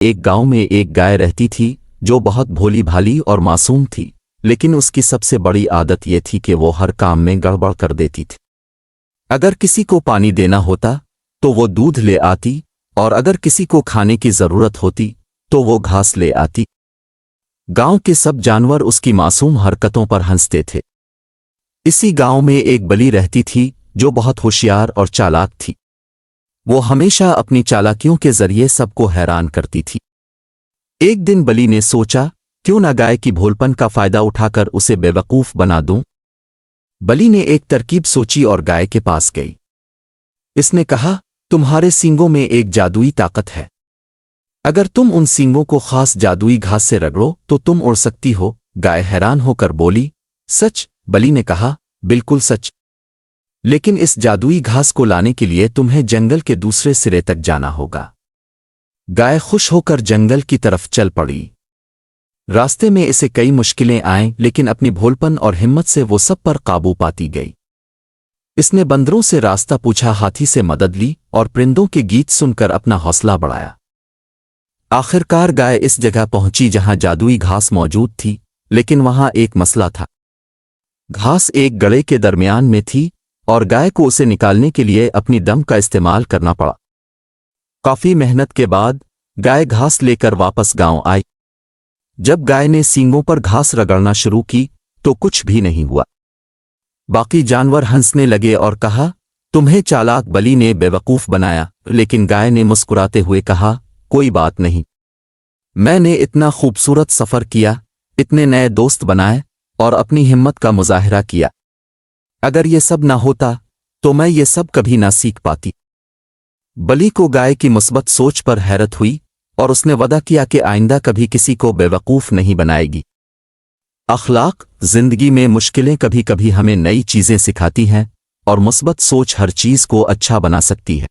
ایک گاؤں میں ایک گائے رہتی تھی جو بہت بھولی بھالی اور معصوم تھی، لیکن اس کی سب سے بڑی عادت یہ تھی کہ وہ ہر کام میں گڑبڑ کر دیتی تھی۔ اگر کسی کو پانی دینا ہوتا تو وہ دودھ لے آتی، اور اگر کسی کو کھانے کی ضرورت ہوتی تو وہ گھاس لے آتی۔ گاؤں کے سب جانور اس کی معصوم حرکتوں پر ہنستے تھے۔ اسی گاؤں میں ایک بلی رہتی تھی جو بہت ہوشیار اور چالاک تھی۔ وہ ہمیشہ اپنی چالاکیوں کے ذریعے سب کو حیران کرتی تھی۔ ایک دن بلی نے سوچا، کیوں نہ گائے کی بھولپن کا فائدہ اٹھا کر اسے بے وقوف بنا دوں۔ بلی نے ایک ترکیب سوچی اور گائے کے پاس گئی۔ اس نے کہا، تمہارے سینگوں میں ایک جادوئی طاقت ہے۔ اگر تم ان سینگوں کو خاص جادوئی گھاس سے رگڑو تو تم اڑ سکتی ہو۔ گائے حیران ہو کر بولی، سچ؟ بلی نے کہا، بالکل سچ، لیکن اس جادوئی گھاس کو لانے کے لیے تمہیں جنگل کے دوسرے سرے تک جانا ہوگا۔ گائے خوش ہو کر جنگل کی طرف چل پڑی۔ راستے میں اسے کئی مشکلیں آئیں، لیکن اپنی بھولپن اور ہمت سے وہ سب پر قابو پاتی گئی۔ اس نے بندروں سے راستہ پوچھا، ہاتھی سے مدد لی اور پرندوں کے گیت سن کر اپنا حوصلہ بڑھایا۔ آخرکار گائے اس جگہ پہنچی جہاں جادوئی گھاس موجود تھی، لیکن وہاں ایک مسئلہ تھا۔ گھاس ایک گڑھے کے درمیان میں تھی اور گائے کو اسے نکالنے کے لیے اپنی دم کا استعمال کرنا پڑا۔ کافی محنت کے بعد گائے گھاس لے کر واپس گاؤں آئی۔ جب گائے نے سینگوں پر گھاس رگڑنا شروع کی تو کچھ بھی نہیں ہوا۔ باقی جانور ہنسنے لگے اور کہا، تمہیں چالاک بلی نے بے وقوف بنایا، لیکن گائے نے مسکراتے ہوئے کہا، کوئی بات نہیں، میں نے اتنا خوبصورت سفر کیا، اتنے نئے دوست بنائے اور اپنی ہمت کا مظاہرہ کیا۔ اگر یہ سب نہ ہوتا تو میں یہ سب کبھی نہ سیکھ پاتی۔ بلی کو گائے کی مثبت سوچ پر حیرت ہوئی اور اس نے وعدہ کیا کہ آئندہ کبھی کسی کو بے وقوف نہیں بنائے گی۔ اخلاق زندگی میں مشکلیں کبھی کبھی ہمیں نئی چیزیں سکھاتی ہیں، اور مثبت سوچ ہر چیز کو اچھا بنا سکتی ہے۔